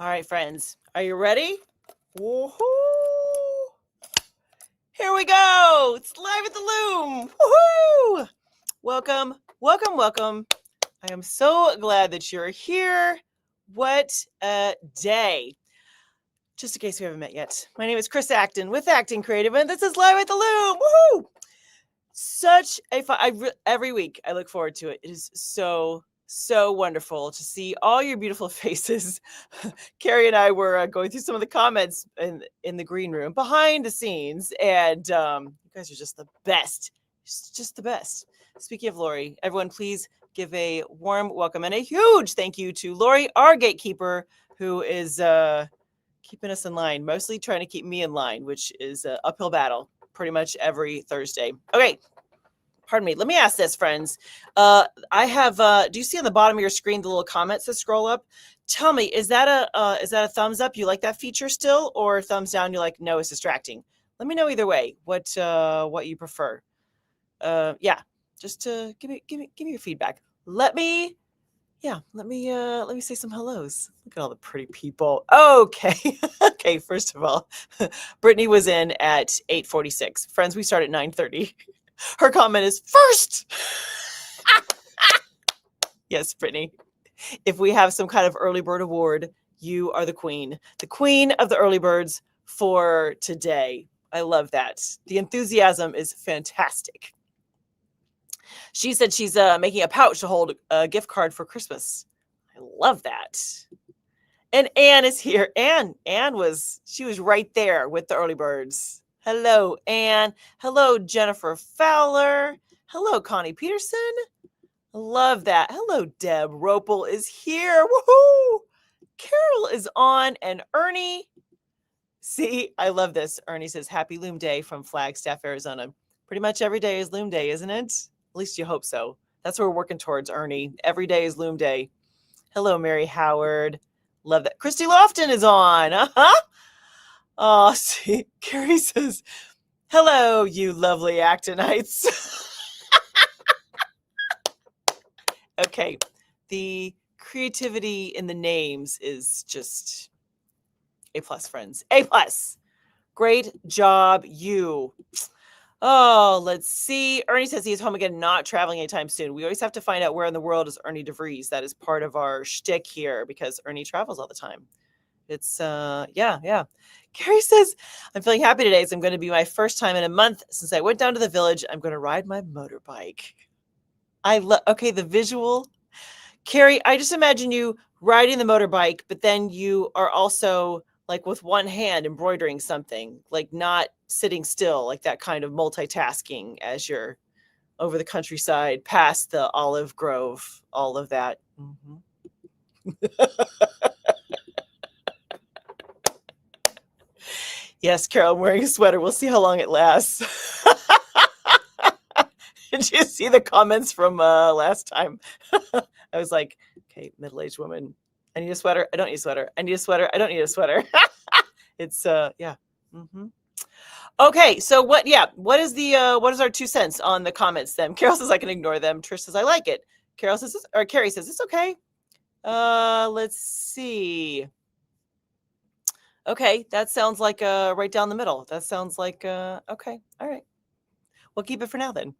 All right, friends, are you ready? Woohoo! Here we go. It's live at the Loom. Woohoo! Welcome, welcome, welcome. I am so glad that you're here. What a day. Just in case we haven't met yet, my name is Chris Acton with Acting Creative, and this is Live at the Loom. Woohoo! Such a fun, every week I look forward to it. It is so wonderful to see all your beautiful faces. Carrie and I were going through some of the comments in the green room behind the scenes, and you guys are just the best. Just the best. Speaking of Lori, everyone please give a warm welcome and a huge thank you to Lori, our gatekeeper, who is keeping us in line, mostly trying to keep me in line, which is an uphill battle pretty much every Thursday. Okay. Pardon me. Let me ask this, friends. I have, do you see on the bottom of your screen the little comments that scroll up? Tell me, is that a thumbs up? You like that feature still, or thumbs down? You're like, no, it's distracting. Let me know either way. What you prefer? Yeah, just to give me your feedback. Let me say some hellos. Look at all the pretty people. Okay. Okay. First of all, Brittany was in at 8:46. Friends, we start at 9:30. Her comment is first. Yes, Brittany. If we have some kind of early bird award, you are the queen of the early birds for today. I love that. The enthusiasm is fantastic. She said she's making a pouch to hold a gift card for Christmas. I love that. And Anne is here. Anne was right there with the early birds. Hello, Anne. Hello, Jennifer Fowler. Hello, Connie Peterson. Love that. Hello, Deb Ropel is here. Woohoo! Carol is on, and Ernie. See, I love this. Ernie says, Happy Loom Day from Flagstaff, Arizona. Pretty much every day is Loom Day, isn't it? At least you hope so. That's what we're working towards, Ernie. Every day is Loom Day. Hello, Mary Howard. Love that. Christy Lofton is on. Uh-huh. Oh, see, Carrie says, hello, you lovely Actonites. Okay, the creativity in the names is just A+, friends. A+. Great job, you. Oh, let's see. Ernie says he's home again, not traveling anytime soon. We always have to find out where in the world is Ernie DeVries. That is part of our shtick here because Ernie travels all the time. It's, yeah. Carrie says, I'm feeling happy today. It's going to be my first time in a month since I went down to the village. I'm going to ride my motorbike. Okay, the visual. Carrie, I just imagine you riding the motorbike, but then you are also like with one hand embroidering something, like not sitting still, like that kind of multitasking as you're over the countryside, past the olive grove, all of that. Mm-hmm. Yes, Carol, I'm wearing a sweater. We'll see how long it lasts. Did you see the comments from last time? I was like, okay, middle-aged woman. I need a sweater. I don't need a sweater. I need a sweater. I don't need a sweater. It's, yeah. Mm-hmm. Okay, so what is our 2 cents on the comments then? Carol says I can ignore them. Trish says I like it. Carrie says it's okay. Let's see. Okay, that sounds like right down the middle. That sounds like okay. All right. We'll keep it for now then.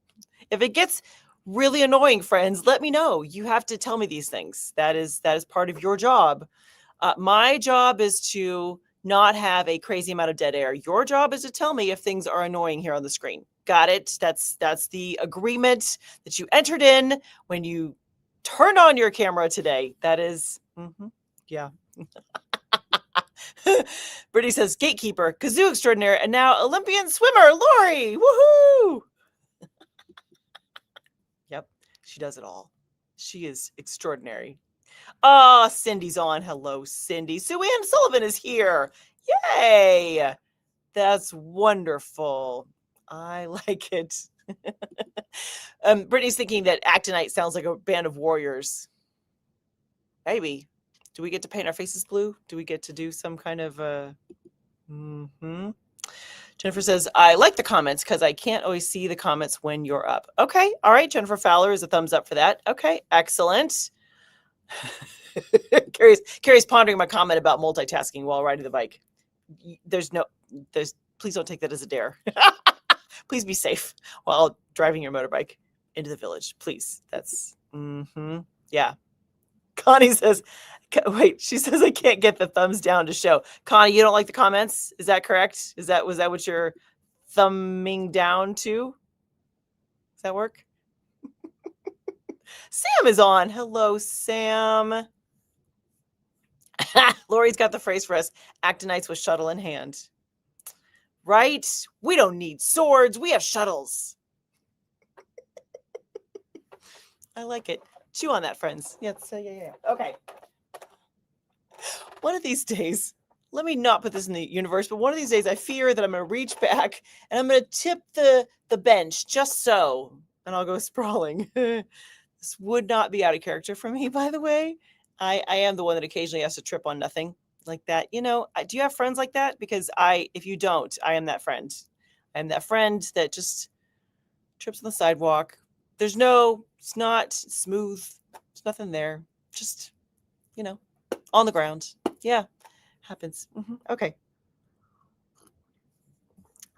If it gets really annoying, friends, let me know. You have to tell me these things. That is part of your job. My job is to not have a crazy amount of dead air. Your job is to tell me if things are annoying here on the screen. Got it? That's the agreement that you entered in when you turned on your camera today. That is, yeah. Brittany says, gatekeeper, kazoo extraordinaire, and now Olympian swimmer, Lori. Woohoo! Yep, she does it all. She is extraordinary. Oh, Cindy's on. Hello, Cindy. Sue Ann Sullivan is here. Yay! That's wonderful. I like it. Brittany's thinking that Actonite sounds like a band of warriors. Maybe. Do we get to paint our faces blue? Do we get to do some kind of Jennifer says, I like the comments because I can't always see the comments when you're up. Okay. All right. Jennifer Fowler is a thumbs up for that. Okay. Excellent. Carrie's pondering my comment about multitasking while riding the bike. Please don't take that as a dare. Please be safe while driving your motorbike into the village. Please. That's, yeah. Connie says, wait, she says I can't get the thumbs down to show. Connie, you don't like the comments? Is that correct? Was that what you're thumbing down to? Does that work? Sam is on. Hello, Sam. Lori's got the phrase for us. Actinites with shuttle in hand. Right? We don't need swords. We have shuttles. I like it. Chew on that, friends. Yes, yeah. Okay. One of these days, let me not put this in the universe, but one of these days I fear that I'm going to reach back and I'm going to tip the bench just so, and I'll go sprawling. This would not be out of character for me, by the way. I am the one that occasionally has to trip on nothing like that. You know, do you have friends like that? Because if you don't, I am that friend. I am that friend that just trips on the sidewalk. It's not smooth. There's nothing there. Just, on the ground. Yeah, happens. Okay.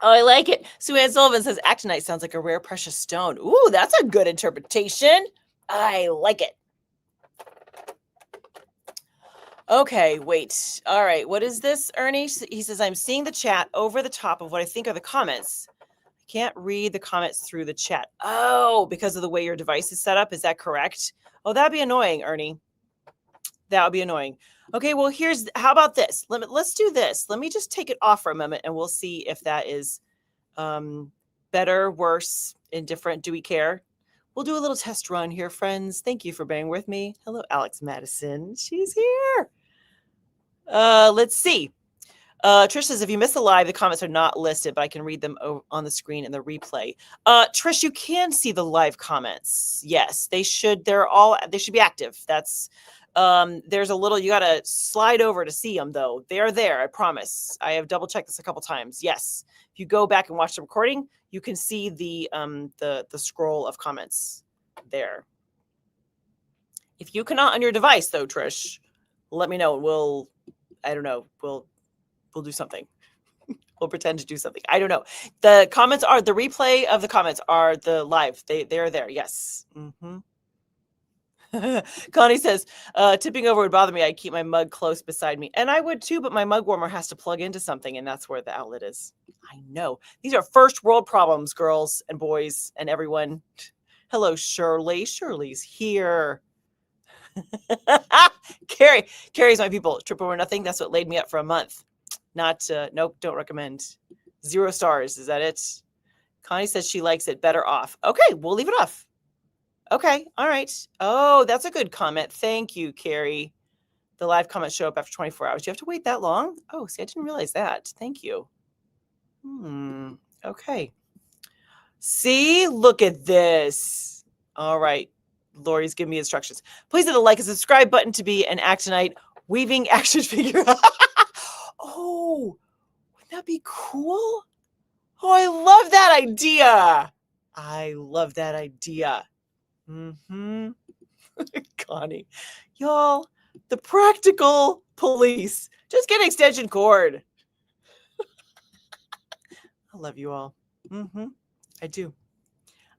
Oh, I like it. Sue Ann Sullivan says actinite sounds like a rare precious stone. Ooh, that's a good interpretation. I like it. Okay, wait. All right, what is this, Ernie? He says, I'm seeing the chat over the top of what I think are the comments. I can't read the comments through the chat. Oh, because of the way your device is set up. Is that correct? Oh, that'd be annoying, Ernie. That would be annoying. Okay, well, how about this? Let's do this. Let me just take it off for a moment and we'll see if that is better, worse, indifferent. Do we care? We'll do a little test run here, friends. Thank you for being with me. Hello, Alex Madison. She's here. Let's see. Trish says, if you miss the live, the comments are not listed, but I can read them on the screen in the replay. Trish, you can see the live comments. Yes, they should. They should be active. That's there's a little, you got to slide over to see them though. They are there. I promise. I have double checked this a couple times. Yes. If you go back and watch the recording, you can see the scroll of comments there. If you cannot on your device though, Trish, let me know. We'll do something. We'll pretend to do something. I don't know. The replay of the comments are the live. They are there. Yes. Connie says, tipping over would bother me. I'd keep my mug close beside me. And I would too, but my mug warmer has to plug into something, and that's where the outlet is. I know. These are first world problems, girls and boys and everyone. Hello, Shirley. Shirley's here. Carrie's my people. Trip over nothing. That's what laid me up for a month. Nope, don't recommend. 0 stars. Is that it? Connie says she likes it better off. Okay, we'll leave it off. Okay, all right. Oh, that's a good comment. Thank you, Carrie. The live comments show up after 24 hours. You have to wait that long? Oh, see, I didn't realize that. Thank you. Okay. See, look at this. All right. Lori's giving me instructions. Please hit the like and subscribe button to be an Actinite weaving action figure. Oh, wouldn't that be cool? Oh, I love that idea. I love that idea. Connie, y'all, the practical police. Just get an extension cord. I love you all. I do.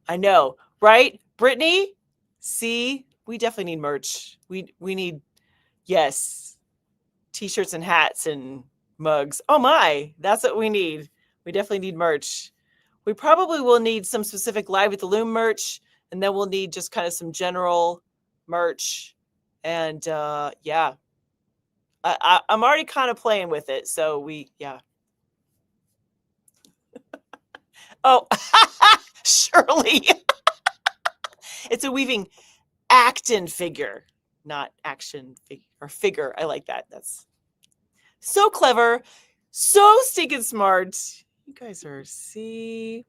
I know, right? Brittany, see, we definitely need merch. We need, yes, t-shirts and hats and mugs. Oh my, that's what we need. We definitely need merch. We probably will need some specific Live at the Loom merch, and then we'll need just kind of some general merch. And yeah, I'm already kind of playing with it. So yeah. Oh, Shirley. It's a weaving actin figure, not action figure or figure. I like that. That's so clever. So stinking smart. You guys are, see.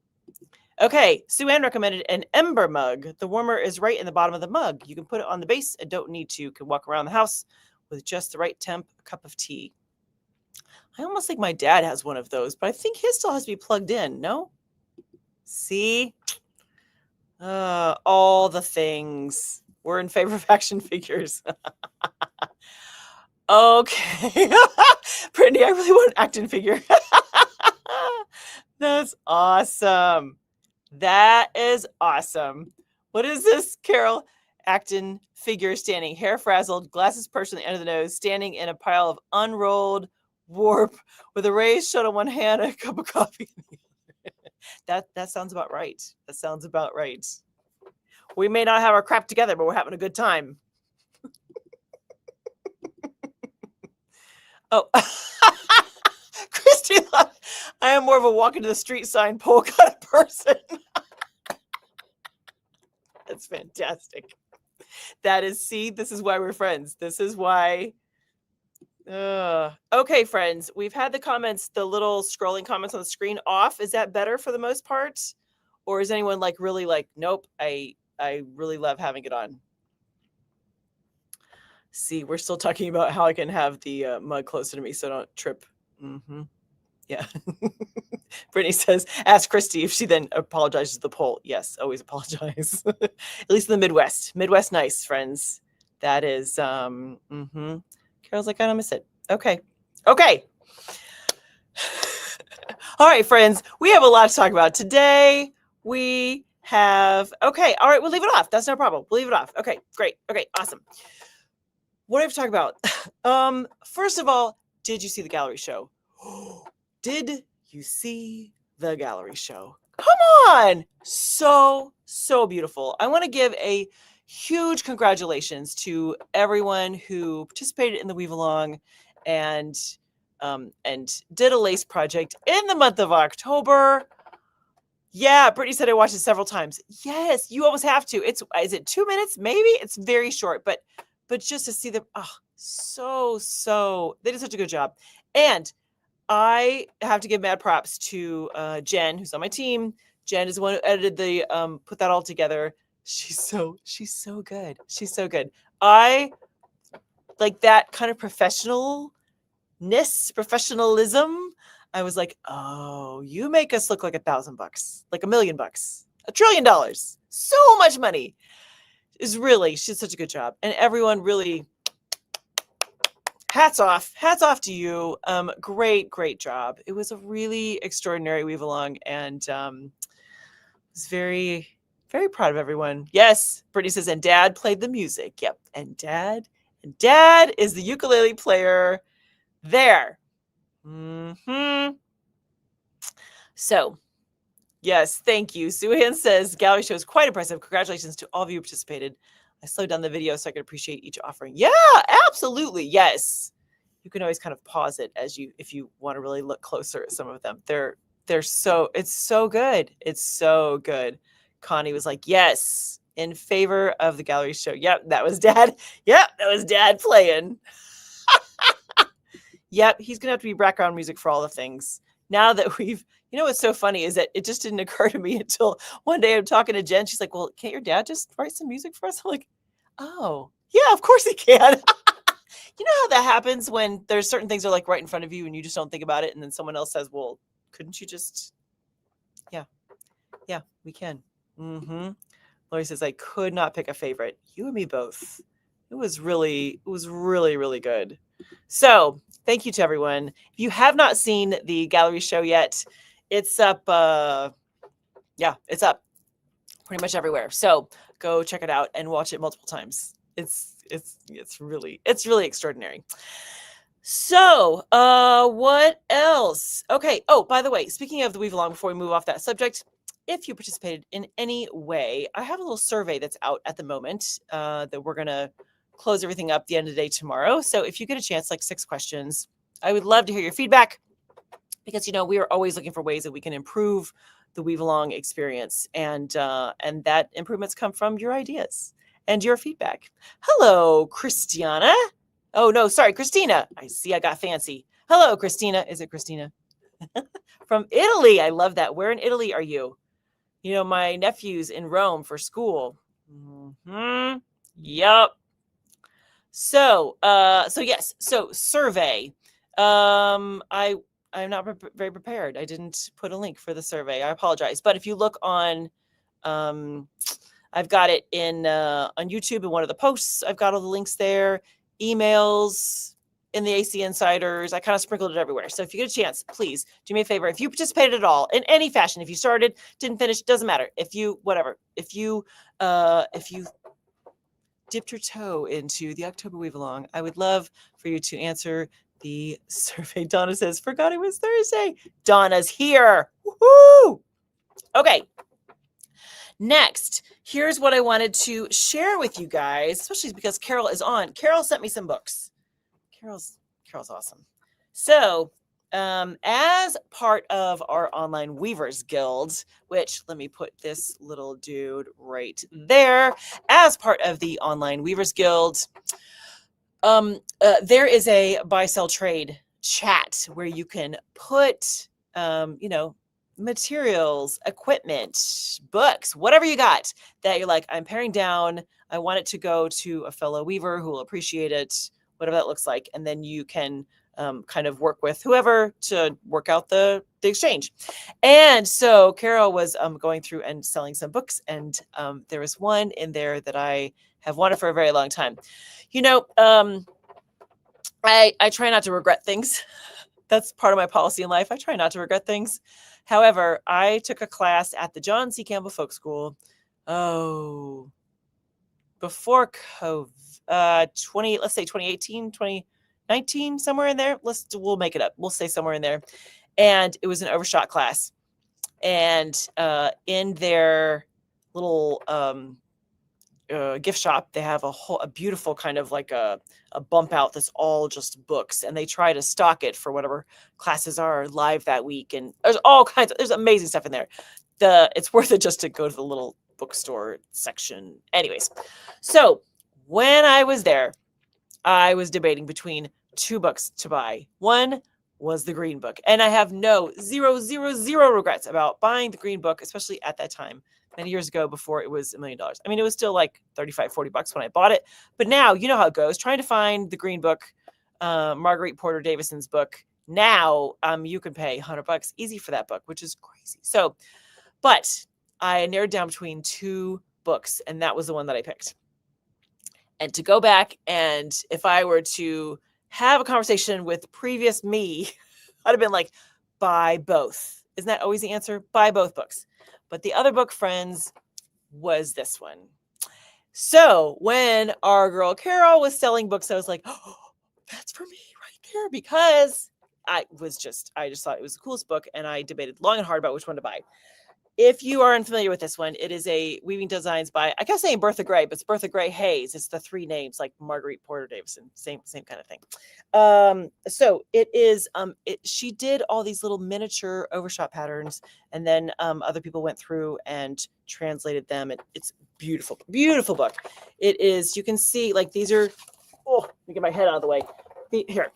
Okay, Sue Ann recommended an ember mug. The warmer is right in the bottom of the mug. You can put it on the base and don't need to. You can walk around the house with just the right temp, a cup of tea. I almost think my dad has one of those, but I think his still has to be plugged in, no? See? All the things. We're in favor of action figures. Okay. Brittany, I really want an action figure. That's awesome. That is awesome. What is this, Carol? Acton figure standing, hair frazzled, glasses perched on the end of the nose, standing in a pile of unrolled warp with a raised shut on one hand and a cup of coffee in the other. That sounds about right. That sounds about right. We may not have our crap together, but we're having a good time. Oh, Christy, I am more of a walk into the street sign pole kind of person. That's fantastic. That is, see, this is why we're friends. This is why. Okay, friends, we've had the comments, the little scrolling comments on the screen off. Is that better for the most part? Or is anyone like really like, nope, I really love having it on? See, we're still talking about how I can have the mug closer to me so I don't trip. Mm-hmm. Yeah. Brittany says, ask Christy if she then apologizes to the poll. Yes, always apologize. At least in the Midwest. Midwest nice, friends. That is, Carol's like, I don't miss it. Okay. Okay. All right, friends, we have a lot to talk about today. We have, okay, all right, we'll leave it off. That's no problem. We'll leave it off. Okay, great. Okay, awesome. What do I have to talk about? First of all, did you see the gallery show? Did you see the gallery show? Come on! So beautiful. I want to give a huge congratulations to everyone who participated in the Weave Along and did a lace project in the month of October. Yeah, Brittany said I watched it several times. Yes, you almost have to. Is it 2 minutes? Maybe it's very short, but just to see them, so they did such a good job. And I have to give mad props to Jen, who's on my team. Jen is the one who edited the put that all together. She's so good. She's so good. I like that kind of professionalism. I was like, oh, you make us look like $1,000, like $1 million, $1 trillion, so much money. She did such a good job, and everyone really. Hats off to you. Great job. It was a really extraordinary weave along, and was very, very proud of everyone. Yes, Brittany says, and Dad played the music. Yep, and Dad is the ukulele player there. So, yes, thank you. Suhan says, gallery show is quite impressive. Congratulations to all of you who participated. I slowed down the video so I could appreciate each offering. Yeah, absolutely. Yes. You can always kind of pause it if you want to really look closer at some of them. It's so good. It's so good. Connie was like, yes, in favor of the gallery show. Yep, that was Dad. Yep, that was Dad playing. Yep, he's going to have to be background music for all the things. Now that what's so funny is that it just didn't occur to me until one day I'm talking to Jen. She's like, well, can't your dad just write some music for us? I'm like, oh, yeah, of course he can. You know how that happens when there's certain things that are like right in front of you and you just don't think about it. And then someone else says, well, couldn't you just, yeah, we can. Lori says, I could not pick a favorite. You and me both. It was really, really good. So thank you to everyone. If you have not seen the gallery show yet, it's up. It's up pretty much everywhere. So go check it out and watch it multiple times. It's really extraordinary. So, what else? Okay. Oh, by the way, speaking of the Weave Along, before we move off that subject, if you participated in any way, I have a little survey that's out at the moment that we're going to close everything up the end of the day tomorrow. So if you get a chance, like 6 questions, I would love to hear your feedback because, we are always looking for ways that we can improve the Weave Along experience. And that improvements come from your ideas and your feedback. Hello, Christiana. Oh, no, sorry, Christina. I see I got fancy. Hello, Christina. Is it Christina? From Italy. I love that. Where in Italy are you? My nephew's in Rome for school. Yep. So yes. So survey. I'm not very prepared. I didn't put a link for the survey. I apologize. But if you look on, I've got it on YouTube in one of the posts. I've got all the links there. Emails. in the AC Insiders. I kind of sprinkled it everywhere. So if you get a chance, please do me a favor. If you participated at all in any fashion, if you started, didn't finish, doesn't matter. If you dipped your toe into the October Weave Along, I would love for you to answer the survey. Donna says, forgot it was Thursday. Donna's here. Woohoo! Okay. Next, here's what I wanted to share with you guys, especially because Carol is on. Carol sent me some books. Carol's awesome. So, as part of our Online Weavers Guild, which let me put this little dude right there, as part of the Online Weavers Guild, there is a buy, sell, trade chat where you can put, materials, equipment, books, whatever you got that you're like, I'm paring down. I want it to go to a fellow weaver who will appreciate it, whatever that looks like. And then you can kind of work with whoever to work out the exchange. And so Carol was going through and selling some books. And there was one in there that I have wanted for a very long time. I try not to regret things. That's part of my policy in life. I try not to regret things. However, I took a class at the John C. Campbell Folk School. Before COVID, let's say 2018, 2019, somewhere in there. We'll make it up. We'll say somewhere in there. And it was an overshot class. And in their little gift shop, they have a beautiful kind of like a bump out that's all just books, and they try to stock it for whatever classes are live that week. And there's amazing stuff in there. It's worth it just to go to the little bookstore section. Anyways, so when I was there, I was debating between two books to buy. One was the Green Book, and I have zero regrets about buying the Green Book, especially at that time. Many years ago, before it was $1 million. I mean, it was still like $35-40 when I bought it. But now, you know how it goes. Trying to find the Green Book, Marguerite Porter Davison's book. Now, you can pay $100 easy for that book, which is crazy. So, but I narrowed down between two books, and that was the one that I picked. And to go back, and if I were to have a conversation with previous me, I'd have been like, buy both. Isn't that always the answer? Buy both books. But the other book, friends, was this one. So when our girl Carol was selling books, I was like, oh, that's for me right there, because I just thought it was the coolest book, and I debated long and hard about which one to buy. If you are unfamiliar with this one, it is a Weaving Designs by, I kept saying Bertha Gray, but it's Bertha Gray Hayes. It's the three names, like Marguerite Porter Davison, same kind of thing. So it is, she did all these little miniature overshot patterns, and then other people went through and translated them. It's beautiful, beautiful book. It is, you can see, like, these are, let me get my head out of the way. Here,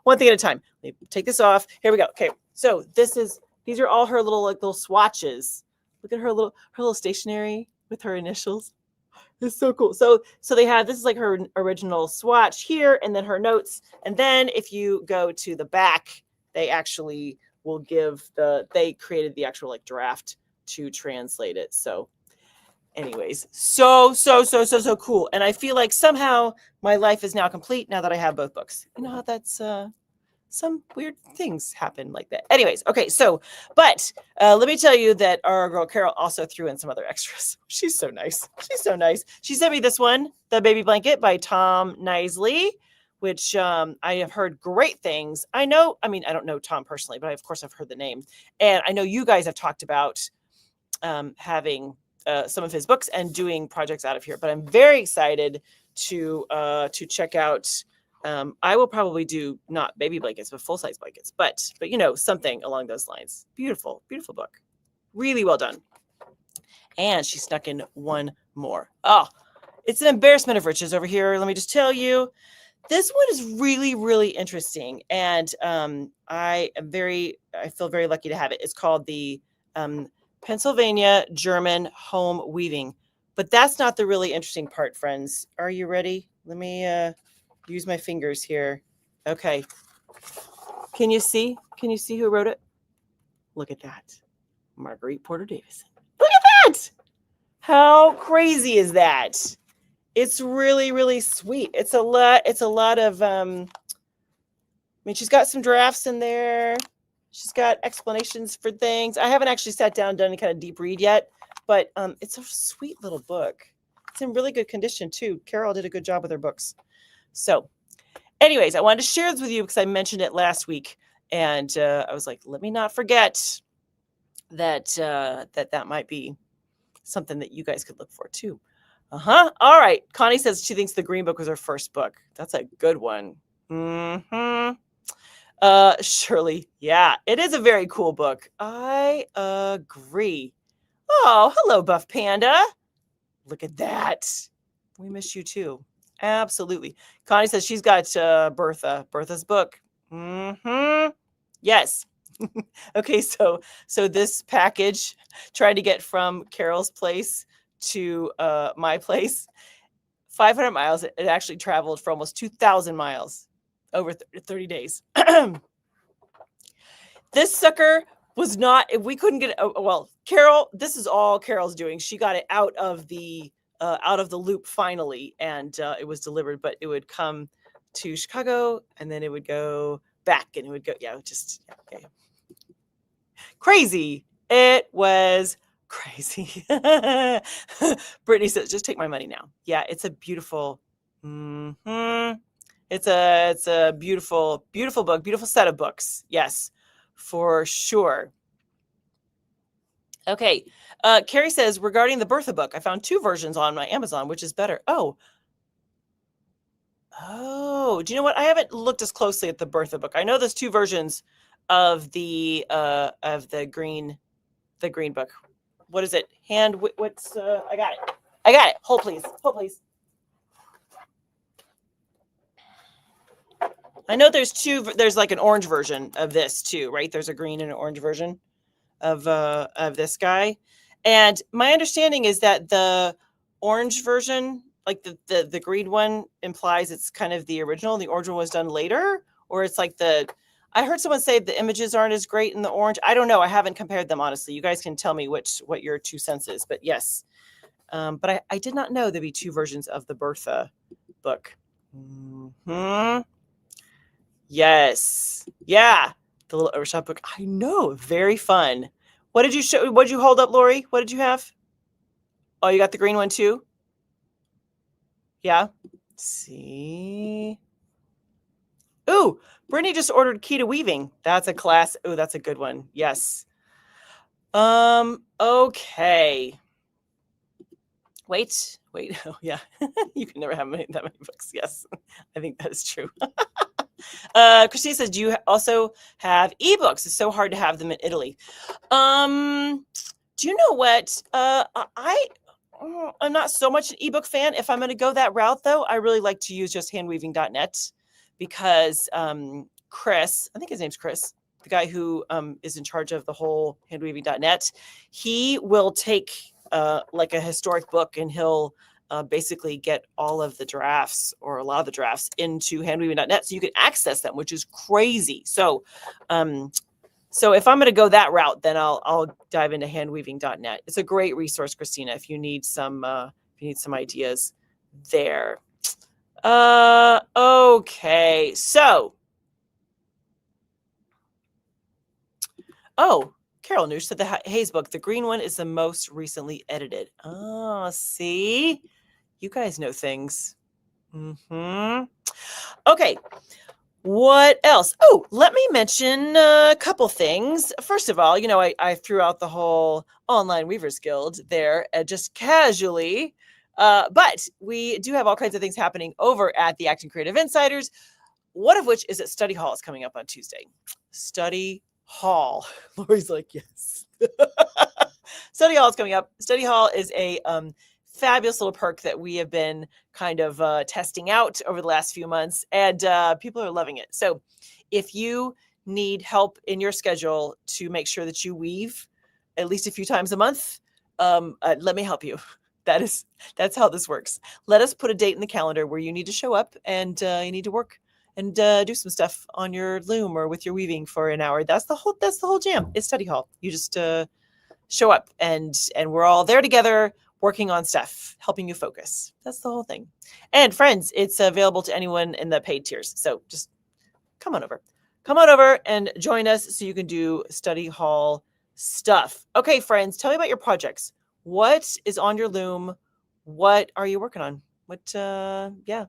one thing at a time. Let me take this off. Here we go. Okay, so these are all her little swatches. Look at her little stationery with her initials. It's so cool. So they have, this is like her original swatch here, and then her notes. And then if you go to the back, they actually will they created the actual like draft to translate it. So anyways, so cool. And I feel like somehow my life is now complete now that I have both books. You know how that's, some weird things happen like that. Anyways, okay, so, but let me tell you that our girl Carol also threw in some other extras. She's so nice. She sent me this one, The Baby Blanket by Tom Knisley, which I have heard great things. I don't know Tom personally, but of course I've heard the name. And I know you guys have talked about having some of his books and doing projects out of here, but I'm very excited to check out. I will probably do not baby blankets, but full-size blankets, but something along those lines. Beautiful, beautiful book. Really well done. And she snuck in one more. Oh, it's an embarrassment of riches over here. Let me just tell you, this one is really, really interesting. And I feel very lucky to have it. It's called the Pennsylvania German Home Weaving. But that's not the really interesting part, friends. Are you ready? Let me use my fingers here. Okay. Can you see? Can you see who wrote it? Look at that. Marguerite Porter Davison. Look at that. How crazy is that? It's really, really sweet. It's a lot of mean, she's got some drafts in there. She's got explanations for things. I haven't actually sat down and done any kind of deep read yet, but it's a sweet little book. It's in really good condition too. Carol did a good job with her books. So anyways, I wanted to share this with you because I mentioned it last week. And I was like, let me not forget that that might be something that you guys could look for too. All right. Connie says she thinks the Green Book was her first book. That's a good one. Shirley, yeah, it is a very cool book. I agree. Oh, hello, Buff Panda. Look at that. We miss you too. Absolutely. Connie says she's got Bertha's book. Yes. Okay, so this package tried to get from Carol's place to my place, 500 miles. It actually traveled for almost 2,000 miles over 30 days. This sucker was not, if we couldn't get it, well, Carol, this is all Carol's doing. She got it out of the loop finally, and it was delivered, but it would come to Chicago and then it would go back and it would go, okay. Crazy. It was crazy. Brittany says, just take my money now. Yeah, it's a beautiful, it's a beautiful, beautiful book, beautiful set of books. Yes, for sure. Okay. Carrie says, regarding the Bertha book, I found 2 versions on my Amazon, which is better. Oh, do you know what? I haven't looked as closely at the Bertha book. I know there's 2 versions of the green book. What is it? What's I got it. Hold please. I know there's 2. There's like an orange version of this too, right? There's a green and an orange version of this guy. And my understanding is that the orange version, like the green one, implies it's kind of the original. The orange one was done later, or it's like I heard someone say the images aren't as great in the orange. I don't know. I haven't compared them, honestly. You guys can tell me what your 2 cents is. But yes, but I did not know there'd be 2 versions of the Bertha book. Yes. Yeah. The little overshot book. I know. Very fun. What did you show? What did you hold up, Lori? What did you have? Oh, you got the green one too? Yeah. Let's see. Ooh, Brittany just ordered Key to Weaving. That's a class. Oh, that's a good one. Yes. Okay. Wait. Oh, yeah. You can never have that many books. Yes. I think that is true. Christine says, do you also have ebooks? It's so hard to have them in Italy. Do you know what? I'm not so much an ebook fan. If I'm going to go that route, though, I really like to use just handweaving.net because Chris, I think his name's Chris, the guy who is in charge of the whole handweaving.net, he will take like a historic book and he'll basically get all of the drafts or a lot of the drafts into handweaving.net so you can access them, which is crazy. So if I'm going to go that route, then I'll dive into handweaving.net. It's a great resource, Christina, if you need some ideas there. Okay. So, Carol Noosh said the Hayes book, the green one, is the most recently edited. Oh, see? You guys know things. Okay. What else? Oh, let me mention a couple things. First of all, I threw out the whole Online Weavers Guild there just casually. But we do have all kinds of things happening over at the Acting Creative Insiders, one of which is that Study Hall is coming up on Tuesday. Study Hall. Lori's like, yes. Study Hall is coming up. Study Hall is a fabulous little perk that we have been kind of testing out over the last few months, and people are loving it. So if you need help in your schedule to make sure that you weave at least a few times a month, let me help you. That's how this works. Let us put a date in the calendar where you need to show up and you need to work and do some stuff on your loom or with your weaving for an hour. That's the whole jam. It's Study Hall. You just show up and we're all there together working on stuff, helping you focus. That's the whole thing. And friends, it's available to anyone in the paid tiers. So just come on over. Come on over and join us so you can do study hall stuff. Okay, friends, tell me about your projects. What is on your Loom? What are you working on? What, yeah,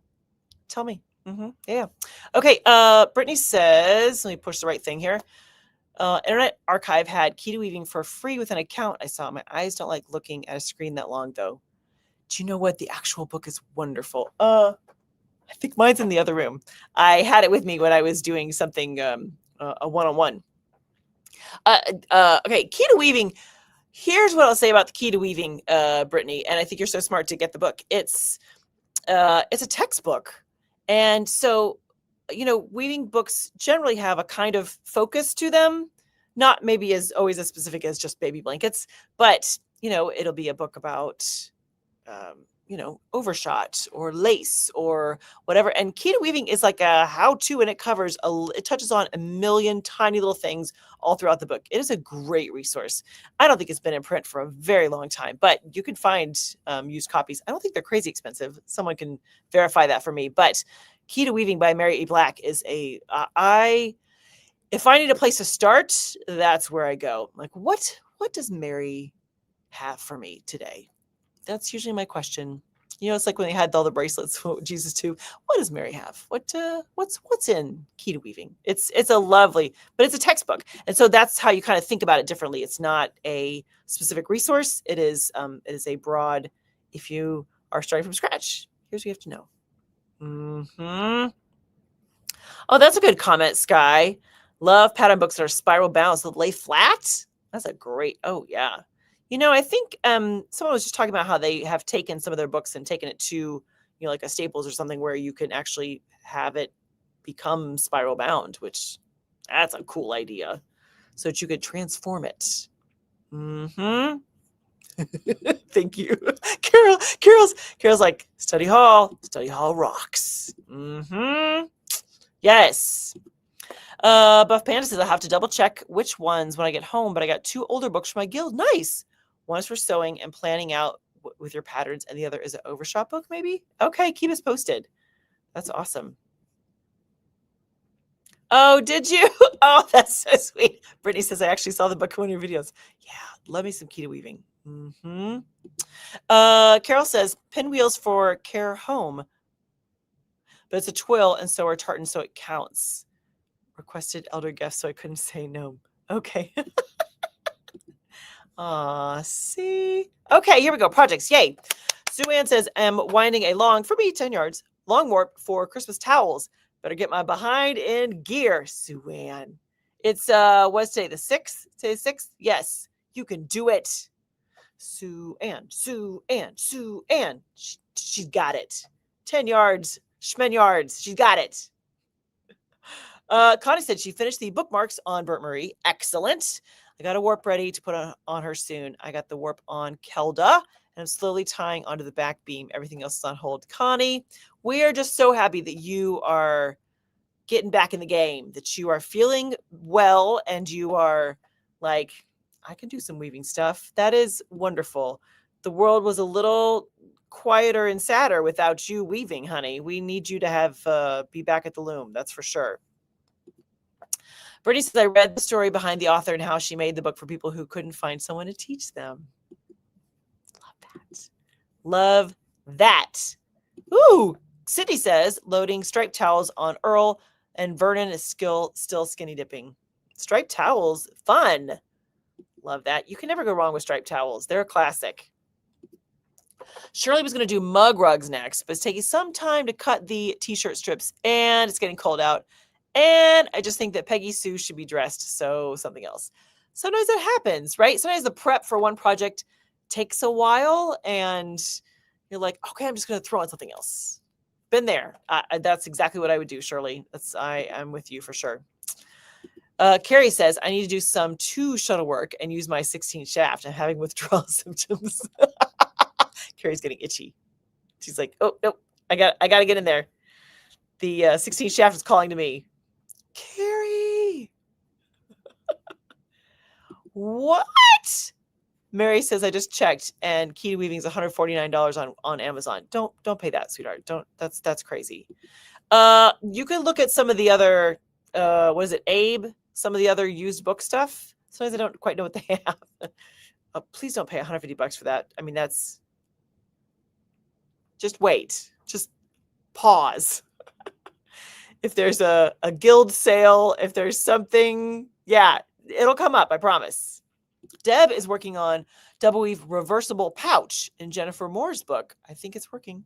tell me. Yeah. Okay, Brittany says, let me push the right thing here. Internet Archive had key to weaving for free with an account. I saw my eyes don't like looking at a screen that long, though. Do you know what? The actual book is wonderful. I think mine's in the other room. I had it with me when I was doing something, a one-on-one. Okay, key to weaving. Here's what I'll say about the key to weaving, Brittany, and I think you're so smart to get the book. It's a textbook, and so weaving books generally have a kind of focus to them, not maybe as always as specific as just baby blankets, but it'll be a book about overshot or lace or whatever. And key to weaving is like a how-to, and it touches on a million tiny little things all throughout the book. It is a great resource. I don't think it's been in print for a very long time, but you can find used copies. I don't think they're crazy expensive. Someone can verify that for me. But Key to Weaving by Mary A. Black is if I need a place to start, that's where I go. Like, what does Mary have for me today? That's usually my question. It's like when they had all the bracelets, Jesus too. What does Mary have? What's in Key to Weaving? It's a lovely, but it's a textbook. And so that's how you kind of think about it differently. It's not a specific resource. It is a broad, if you are starting from scratch, here's what you have to know. Oh, that's a good comment, Sky. Love pattern books that are spiral bound, so lay flat. That's a great, oh yeah. I think someone was just talking about how they have taken some of their books and taken it to, like a Staples or something where you can actually have it become spiral bound, which that's a cool idea, so that you could transform it. Thank you. Carol's like, study hall rocks. Yes. Buff Panda says I have to double check which ones when I get home, but I got 2 older books from my guild. Nice. One is for sewing and planning out with your patterns, and the other is an overshot book, maybe? Okay, keep us posted. That's awesome. Oh, did you? Oh, that's so sweet. Brittany says I actually saw the book in one of your videos. Yeah, love me some key to weaving. Carol says pinwheels for care home, but it's a twill, and so are tartans, so it counts. Requested elder guest, so I couldn't say no. Okay. See? Okay, here we go. Projects. Yay. Sue Ann says, I'm winding a long, for me, 10 yards, long warp for Christmas towels. Better get my behind in gear, Sue Ann. It's, what's today, the 6th? Today's 6th? Yes. You can do it. Sue Ann. She's got it. 10 yards, Schmen yards. She's got it. Connie said she finished the bookmarks on Bert Marie. Excellent. I got a warp ready to put on her soon. I got the warp on Kelda, and I'm slowly tying onto the back beam. Everything else is on hold. Connie, we are just so happy that you are getting back in the game, that you are feeling well, and you are like, I can do some weaving stuff. That is wonderful. The world was a little quieter and sadder without you weaving, honey. We need you to have be back at the loom. That's for sure. Brittany says, I read the story behind the author and how she made the book for people who couldn't find someone to teach them. Love that. Ooh, Sydney says, loading striped towels on Earl, and Vernon is still skinny dipping. Striped towels, fun. Love that. You can never go wrong with striped towels. They're a classic. Shirley was going to do mug rugs next, but it's taking some time to cut the t-shirt strips, and it's getting cold out. And I just think that Peggy Sue should be dressed, so something else. Sometimes that happens, right? Sometimes the prep for one project takes a while, and you're like, okay, I'm just going to throw on something else. Been there. That's exactly what I would do, Shirley. I'm with you for sure. Carrie says, I need to do some 2 shuttle work and use my 16 shaft. I'm having withdrawal symptoms. Carrie's getting itchy. She's like, oh, nope, I got to get in there. The 16 shaft is calling to me. Carrie. What? Mary says, I just checked, and key to weaving is $149 on Amazon. Don't pay that, sweetheart. That's crazy. You can look at some of the other what is it, Abe, some of the other used book stuff. Sometimes I don't quite know what they have. Please don't pay $150 for that. I mean, that's just wait. Just pause. If there's a guild sale, if there's something, yeah, it'll come up, I promise. Deb is working on Double Weave Reversible Pouch in Jennifer Moore's book. I think it's working.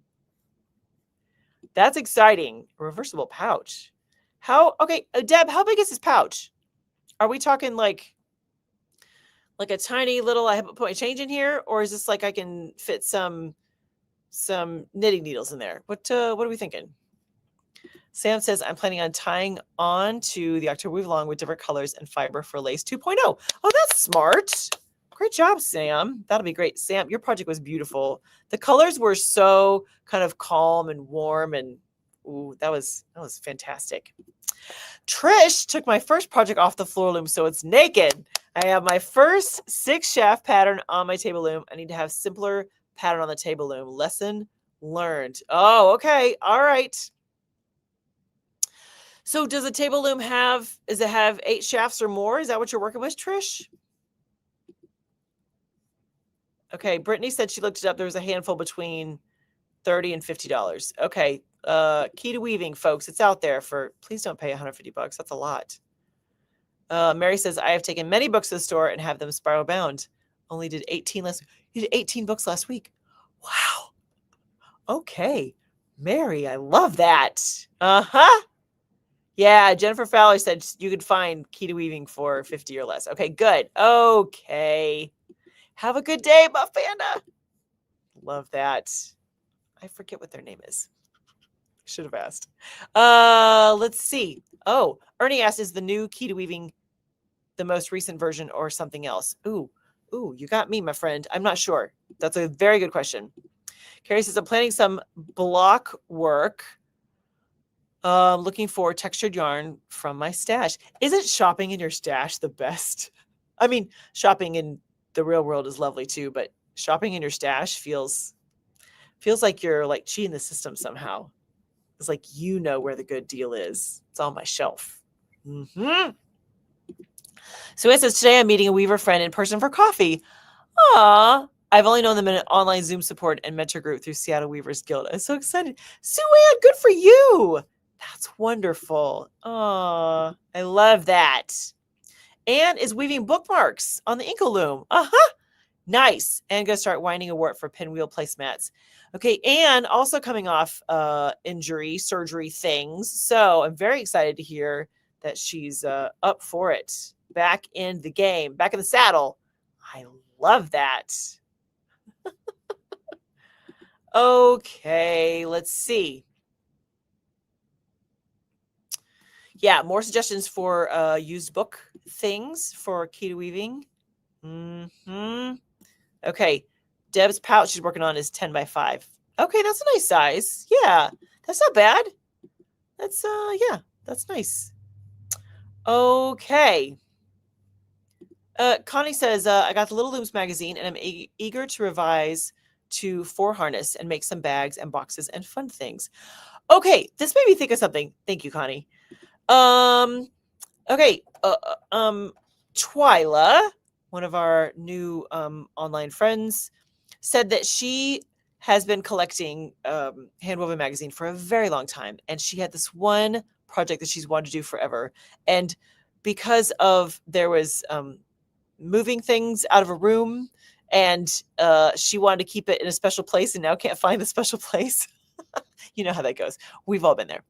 That's exciting. Reversible pouch. Okay, Deb, how big is this pouch? Are we talking like a tiny little, I have to put my change in here? Or is this like I can fit some knitting needles in there? What are we thinking? Sam says, I'm planning on tying on to the October Weave Along with different colors and fiber for Lace 2.0. Oh, that's smart. Great job, Sam. That'll be great. Sam, your project was beautiful. The colors were so kind of calm and warm, and ooh, that was fantastic. Trish took my first project off the floor loom, so it's naked. I have my first 6 shaft pattern on my table loom. I need to have simpler pattern on the table loom. Lesson learned. Oh, okay. All right. So does a table loom have 8 shafts or more? Is that what you're working with, Trish? Okay, Brittany said she looked it up. There was a handful between $30 and $50. Okay, key to weaving, folks. It's out there for, please don't pay $150. That's a lot. Mary says, I have taken many books to the store and have them spiral bound. Only did 18 last week. You did 18 books last week. Wow. Okay. Mary, I love that. Uh-huh. Yeah, Jennifer Fowler said you could find key to weaving for 50 or less. Okay, good. Okay. Have a good day, Buff Panda. Love that. I forget what their name is. Should have asked. Let's see. Oh, Ernie asked, is the new key to weaving the most recent version or something else? Ooh, you got me, my friend. I'm not sure. That's a very good question. Carrie says, I'm planning some block work. Looking for textured yarn from my stash. Isn't shopping in your stash the best? I mean, shopping in the real world is lovely too, but shopping in your stash feels like you're like cheating the system somehow. It's like, you know where the good deal is. It's on my shelf. Mm-hmm. So it says, today I'm meeting a weaver friend in person for coffee. Aw. I've only known them in an online Zoom support and mentor group through Seattle Weavers Guild. I'm so excited. Sue-Ann, good for you. That's wonderful. Oh, I love that. Anne is weaving bookmarks on the Inkle loom. Uh-huh. Nice. And going to start winding a warp for pinwheel placemats. Okay, Anne also coming off injury, surgery things. So I'm very excited to hear that she's up for it. Back in the game, back in the saddle. I love that. Okay, let's see. Yeah, more suggestions for used book things for key to weaving. Mm-hmm. Okay, Deb's pouch she's working on is 10 by 5. Okay, that's a nice size. Yeah, that's not bad. That's yeah, that's nice. Okay. Connie says, I got the Little Looms magazine and I'm eager to revise to 4 harness and make some bags and boxes and fun things. Okay, this made me think of something. Thank you, Connie. Okay, Twyla, one of our new online friends, said that she has been collecting Handwoven magazine for a very long time, and she had this one project that she's wanted to do forever. And because of there was moving things out of a room, and she wanted to keep it in a special place, and now can't find the special place. You know how that goes. We've all been there.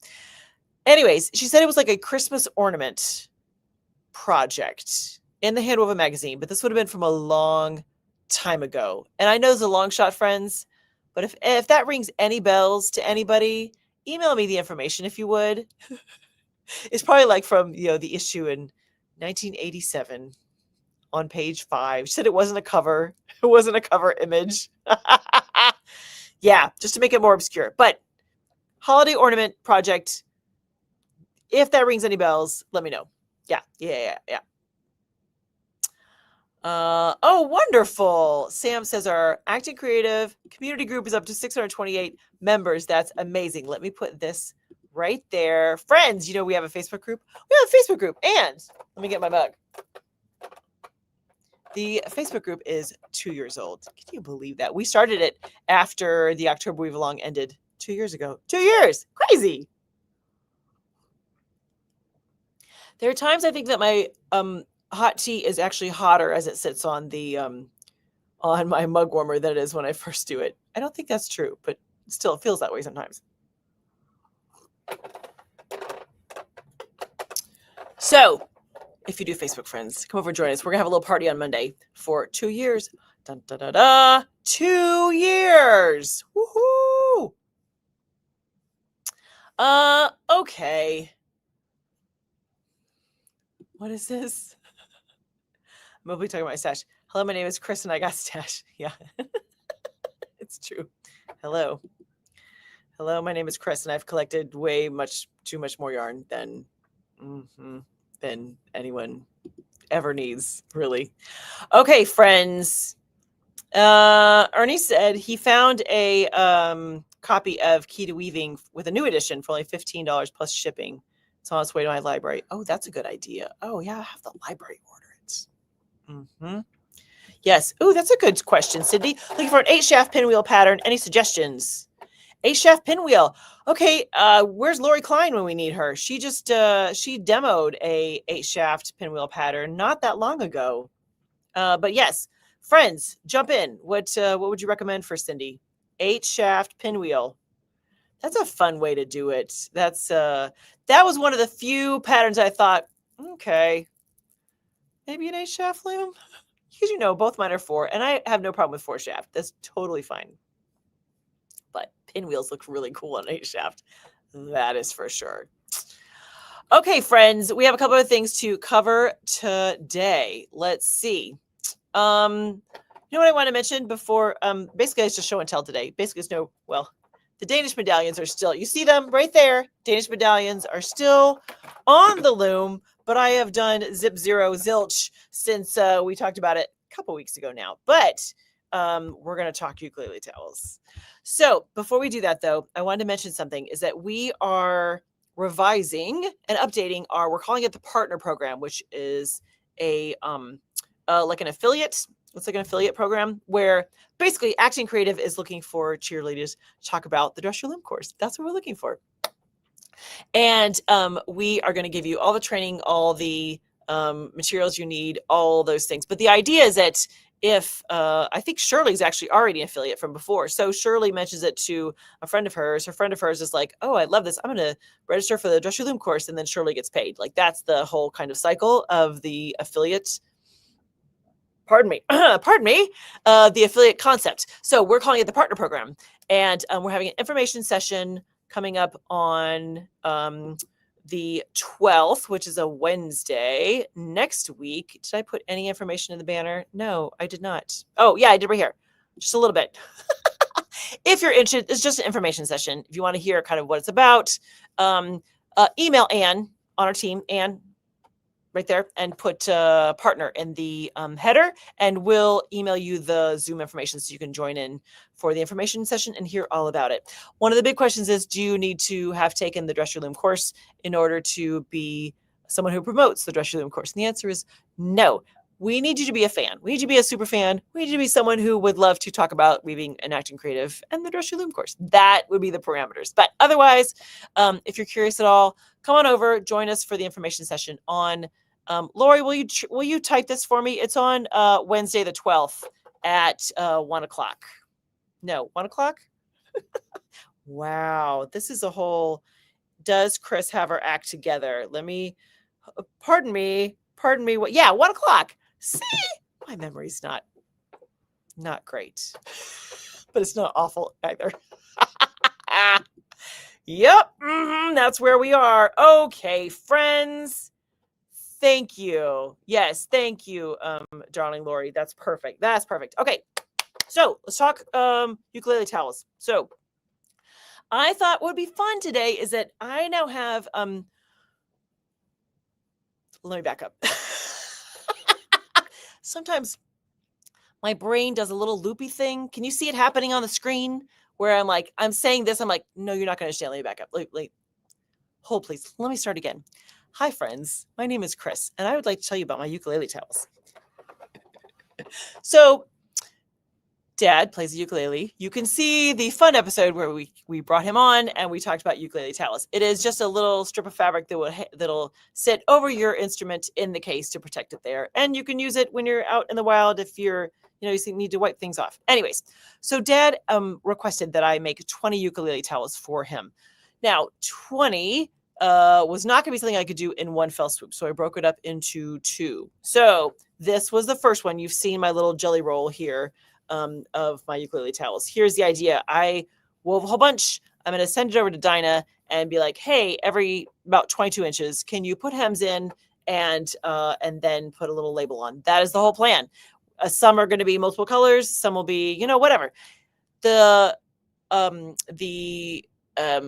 Anyways, she said it was like a Christmas ornament project in the Handwoven magazine, but this would have been from a long time ago. And I know it's a long shot, friends, but if that rings any bells to anybody, email me the information if you would. It's probably like from the issue in 1987 on page 5. She said it wasn't a cover. It wasn't a cover image. Yeah, just to make it more obscure. But holiday ornament project. If that rings any bells, let me know. Yeah. Oh, wonderful. Sam says our Acting Creative community group is up to 628 members. That's amazing. Let me put this right there. Friends, you know, we have a Facebook group. We have a Facebook group. And let me get my mug. The Facebook group is 2 years old. Can you believe that? We started it after the October Weave Along ended 2 years ago. 2 years. Crazy. There are times I think that my hot tea is actually hotter as it sits on the on my mug warmer than it is when I first do it. I don't think that's true, but still it feels that way sometimes. So, if you do Facebook friends, come over and join us. We're gonna have a little party on Monday for 2 years. Dun, da, da, da. 2 years. Woohoo! Okay. What is this? I'm mostly talking about my stash. Hello, my name is Chris and I got stash. Yeah. It's true. Hello. Hello, my name is Chris and I've collected way too much more yarn than anyone ever needs, really. Okay, friends. Ernie said he found a copy of Key to Weaving with a new edition for only $15 plus shipping. It's on its way to my library. Oh, that's a good idea. Oh, yeah, I have the library order it. Yes. Oh, that's a good question, Cindy. Looking for an 8-shaft pinwheel pattern. Any suggestions? 8-shaft pinwheel. Okay, where's Lori Klein when we need her? She just she demoed a 8-shaft pinwheel pattern not that long ago. But yes, friends, jump in. What would you recommend for Cindy? 8-shaft pinwheel. That's a fun way to do it. That's that was one of the few patterns I thought, okay, maybe an 8-shaft loom. Because you know, both mine are 4, and I have no problem with 4-shaft. That's totally fine. But pinwheels look really cool on 8-shaft. That is for sure. Okay, friends, we have a couple of things to cover today. Let's see. You know what I want to mention before? Basically, it's just show and tell today. Basically, it's the Danish medallions are still, you see them right there. Danish medallions are still on the loom, but I have done zip zero zilch since we talked about it a couple weeks ago now. But we're going to talk ukulele towels. So before we do that, though, I wanted to mention something is that we are revising and updating we're calling it the partner program, which is a like an affiliate. It's like an affiliate program where basically Acting Creative is looking for cheerleaders to talk about the Dress Your Loom course. That's what we're looking for. And we are going to give you all the training, all the materials you need, all those things. But the idea is that if I think Shirley's actually already an affiliate from before. So Shirley mentions it to a friend of hers. Her friend of hers is like, oh, I love this. I'm going to register for the Dress Your Loom course. And then Shirley gets paid. Like that's the whole kind of cycle of the affiliate. Pardon me, the affiliate concept. So we're calling it the partner program. And we're having an information session coming up on the 12th, which is a Wednesday next week. Did I put any information in the banner? No, I did not. Oh, yeah, I did right here. Just a little bit. If you're interested, it's just an information session. If you want to hear kind of what it's about, email Anne on our team, Anne, right there, and put partner in the header, and we'll email you the Zoom information so you can join in for the information session and hear all about it. One of the big questions is, do you need to have taken the Dress Your Loom course in order to be someone who promotes the Dress Your Loom course? And the answer is no. We need you to be a fan. We need you to be a super fan. We need you to be someone who would love to talk about weaving and acting creative and the Dress Your Loom course. That would be the parameters. But otherwise, if you're curious at all, come on over, join us for the information session on Lori, will you type this for me? It's on Wednesday the 12th at 1 o'clock. No, 1 o'clock? Wow, this is a whole, does Chris have her act together? Let me, pardon me, what? Yeah, 1 o'clock. See, my memory's not great, but it's not awful either. Yep, that's where we are. Okay, friends. Thank you. Yes, thank you, darling Lori. That's perfect. That's perfect. Okay, so let's talk ukulele towels. So I thought what would be fun today is that I now have, let me back up. Sometimes my brain does a little loopy thing. Can you see it happening on the screen where I'm like, I'm saying this, I'm like, no, you're not going to understand. Let me back up. Wait. Hold, please. Let me start again. Hi, friends. My name is Chris, and I would like to tell you about my ukulele towels. So, Dad plays the ukulele. You can see the fun episode where we brought him on and we talked about ukulele towels. It is just a little strip of fabric that'll sit over your instrument in the case to protect it there, and you can use it when you're out in the wild if you need to wipe things off. Anyways, so Dad requested that I make 20 ukulele towels for him. Now, 20 was not going to be something I could do in one fell swoop, so I broke it up into 2. So this was the first one. You've seen my little jelly roll here. Of my ukulele towels. Here's the idea. I wove a whole bunch. I'm going to send it over to Dinah and be like, hey, every about 22 inches, can you put hems in and then put a little label on? That is the whole plan. Some are going to be multiple colors. Some will be, whatever. The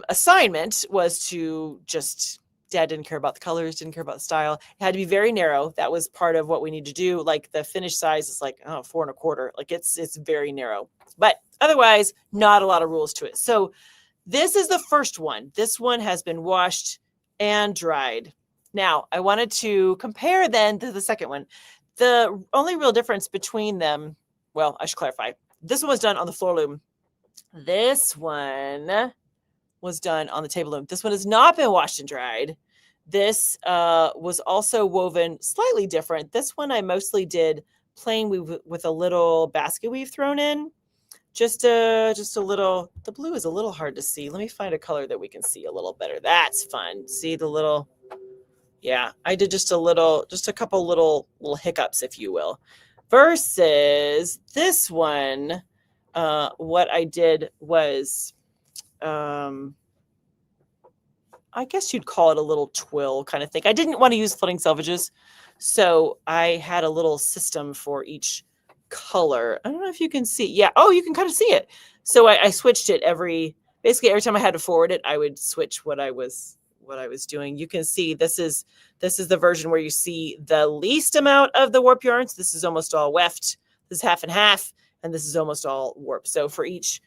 assignment was to just, Dad didn't care about the colors, didn't care about the style. It had to be very narrow. That was part of what we need to do. Like the finished size is like 4 1/4. Like it's very narrow, but otherwise not a lot of rules to it. So this is the first one. This one has been washed and dried. Now I wanted to compare then to the second one. The only real difference between them, well, I should clarify. This one was done on the floor loom. This one was done on the table loom. This one has not been washed and dried. This was also woven slightly different. This one I mostly did plain weave with a little basket weave thrown in. Just a little. The blue is a little hard to see. Let me find a color that we can see a little better. That's fun. See the little. Yeah, I did just a couple little hiccups, if you will. Versus this one, what I did was. I guess you'd call it a little twill kind of thing. I didn't want to use floating selvages, so I had a little system for each color. I don't know if you can see. Yeah. Oh, you can kind of see it. So I switched it basically every time I had to forward it, I would switch what I was doing. You can see this is the version where you see the least amount of the warp yarns. This is almost all weft. This is half and half, and this is almost all warp. So for each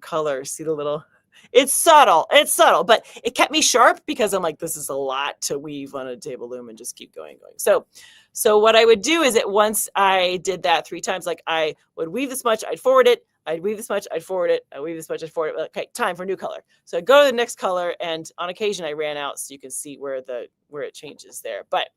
color, see the little. It's subtle, but it kept me sharp because I'm like, this is a lot to weave on a table loom and just keep going. So what I would do is that once I did that 3 times, like I would weave this much, I'd forward it, I'd weave this much, I'd forward it, I'd weave this much, I'd forward it. Okay, time for a new color. So I go to the next color, and on occasion I ran out so you can see where it changes there. But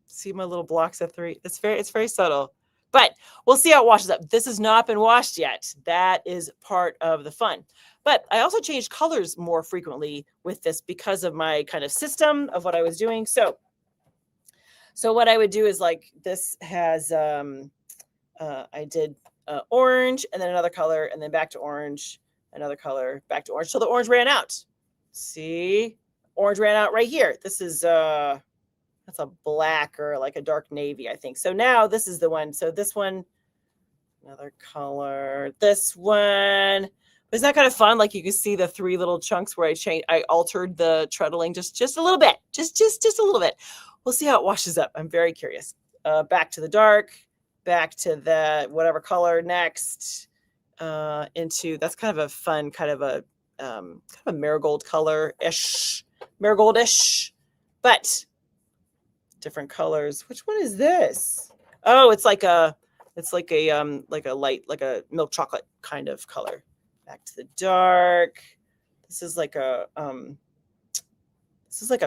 see my little blocks of 3? It's very subtle. But we'll see how it washes up. This has not been washed yet. That is part of the fun. But I also changed colors more frequently with this because of my kind of system of what I was doing. So what I would do is like this has, I did orange and then another color and then back to orange, another color, back to orange. So the orange ran out. See, orange ran out right here. This is, that's a black or like a dark navy, I think. So now this is the one. So this one, another color, this one. Isn't that kind of fun? Like you can see the 3 little chunks where I altered the treadling just a little bit, just a little bit. We'll see how it washes up. I'm very curious. Back to the dark, back to the whatever color next, into, that's kind of a fun, kind of a marigold color-ish, marigoldish, but different colors. Which one is this? Oh, it's like a light, like a milk chocolate kind of color. Back to the dark. This is like a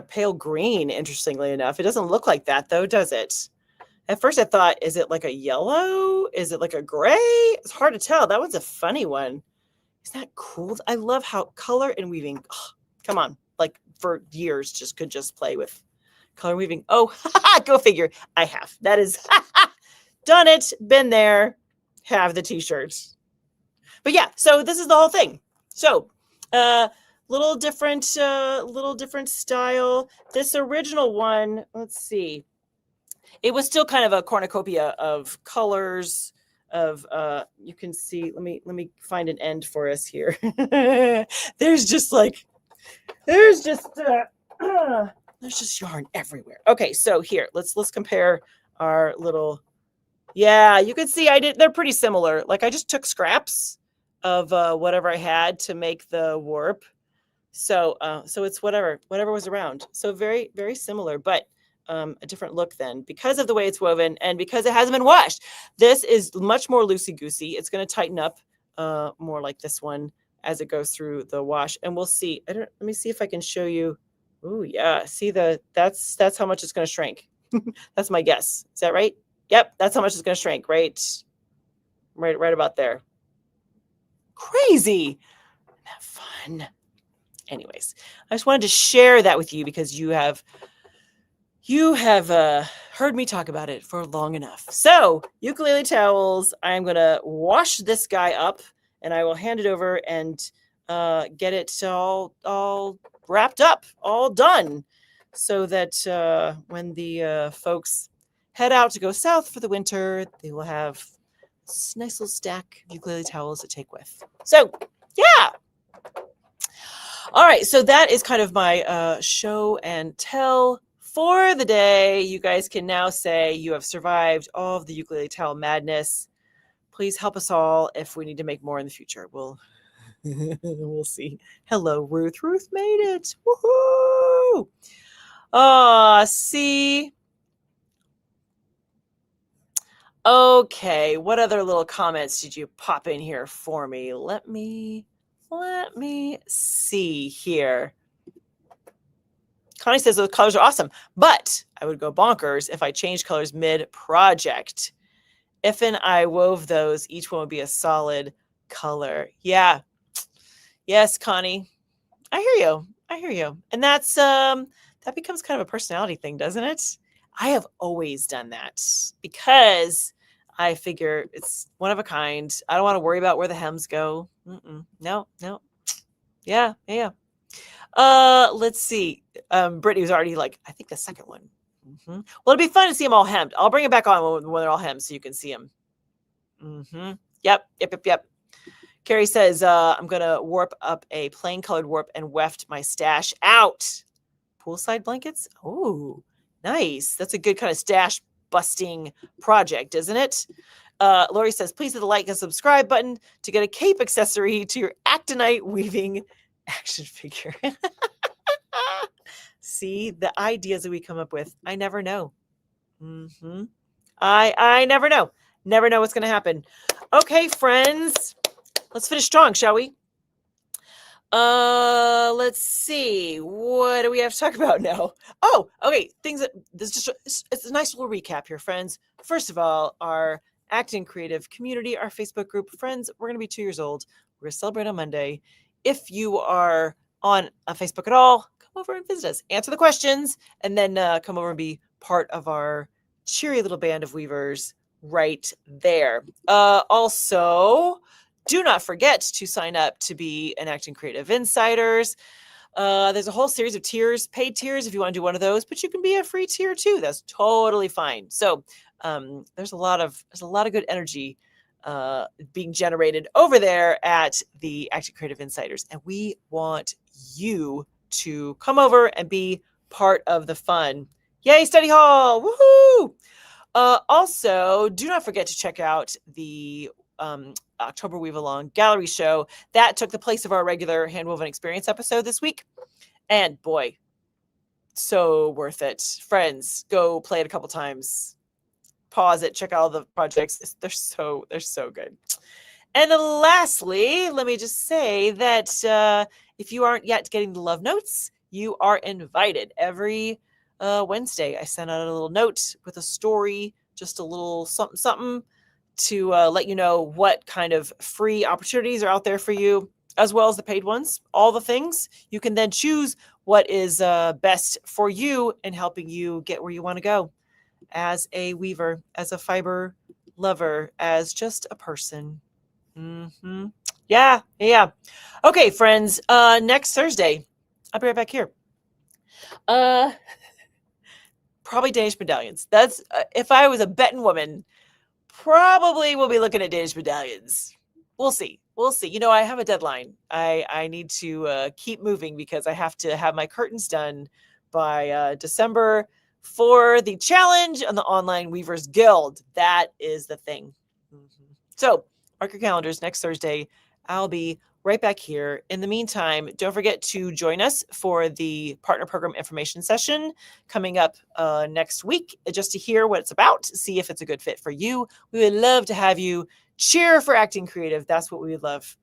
pale green, interestingly enough. It doesn't look like that though, does it? At first I thought, is it like a yellow? Is it like a gray? It's hard to tell. That one's a funny one. Isn't that cool? I love how color and weaving, come on, like for years could play with color weaving. Oh, go figure. I have. That is done it, been there, have the t-shirts. But yeah, so this is the whole thing. So little different style. This original one, let's see. It was still kind of a cornucopia of colors of you can see, let me find an end for us here. There's just yarn everywhere. Okay, so here, let's compare our little, yeah, you can see they're pretty similar. Like I just took scraps of whatever I had to make the warp. So it's whatever was around. So very, very similar, but a different look then because of the way it's woven and because it hasn't been washed. This is much more loosey goosey. It's going to tighten up more like this one as it goes through the wash, and we'll see. Let me see if I can show you. Oh yeah, see that's how much it's going to shrink. That's my guess. Is that right? Yep, that's how much it's going to shrink. Right about there. Crazy. Isn't that fun? Anyways, I just wanted to share that with you because you have heard me talk about it for long enough. So ukulele towels, I'm going to wash this guy up and I will hand it over and get it all wrapped up, all done, so that when the folks head out to go south for the winter, they will have this nice little stack of ukulele towels to take with. So yeah. All right, so that is kind of my show and tell for the day. You guys can now say you have survived all of the ukulele towel madness. Please help us all if we need to make more in the future. We'll see. Hello, Ruth. Ruth made it. Woohoo! See. Okay, what other little comments did you pop in here for me? Let me see here. Connie says those colors are awesome, but I would go bonkers if I changed colors mid-project. If and I wove those, each one would be a solid color. Yeah. Yes, Connie. I hear you. And that's that becomes kind of a personality thing, doesn't it? I have always done that because I figure it's one of a kind. I don't want to worry about where the hems go. No. Yeah. Let's see. Brittany was already like, I think the second one. Well, it'd be fun to see them all hemmed. I'll bring it back on when they're all hemmed so you can see them. Yep. Carrie says, I'm going to warp up a plain colored warp and weft my stash out. Poolside blankets? Oh, nice. That's a good kind of stash busting project, isn't it? Lori says, please hit the like and subscribe button to get a cape accessory to your Actinite weaving action figure. See, the ideas that we come up with, I never know. I never know. Never know what's going to happen. Okay, friends, let's finish strong, shall we? Let's see. What do we have to talk about now? Oh, okay. Things that it's a nice little recap here, friends. First of all, our Acting Creative community, our Facebook group, friends, we're going to be 2 years old. We're going to celebrate on Monday. If you are on Facebook at all, come over and visit us, answer the questions, and then come over and be part of our cheery little band of weavers right there. Also, do not forget to sign up to be an Acting Creative Insiders. There's a whole series of tiers, paid tiers if you want to do one of those, but you can be a free tier too. That's totally fine. So there's a lot of good energy being generated over there at the Acting Creative Insiders, and we want you to come over and be part of the fun. Yay, study hall! Woohoo! Also, do not forget to check out the October Weave Along gallery show that took the place of our regular Handwoven Experience episode this week. And boy, so worth it. Friends, go play it a couple times. Pause it, check out all the projects. They're so good. And then lastly, let me just say that if you aren't yet getting the love notes, you are invited. Every Wednesday, I send out a little note with a story, just a little something to let you know what kind of free opportunities are out there for you, as well as the paid ones, all the things. You can then choose what is best for you in helping you get where you want to go as a weaver, as a fiber lover, as just a person. Yeah. Okay, friends, next Thursday, I'll be right back here. Probably Danish medallions. That's if I was a betting woman, probably we'll be looking at Danish medallions. We'll see. You know, I have a deadline. I need to keep moving because I have to have my curtains done by December for the challenge on the Online Weavers Guild. That is the thing. So mark your calendars. Next Thursday, I'll be right back here. In the meantime, don't forget to join us for the partner program information session coming up next week, just to hear what it's about, see if it's a good fit for you. We would love to have you cheer for acting creative. That's what we would love.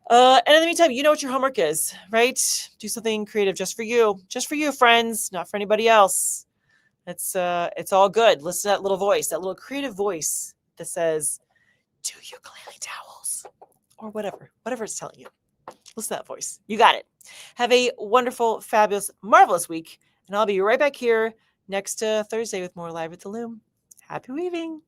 And in the meantime, you know what your homework is, right? Do something creative just for you, friends, not for anybody else. It's all good. Listen to that little voice, that little creative voice that says, do ukulele towels or whatever it's telling you. Listen to that voice. You got it. Have a wonderful, fabulous, marvelous week. And I'll be right back here next Thursday with more Live at the Loom. Happy weaving.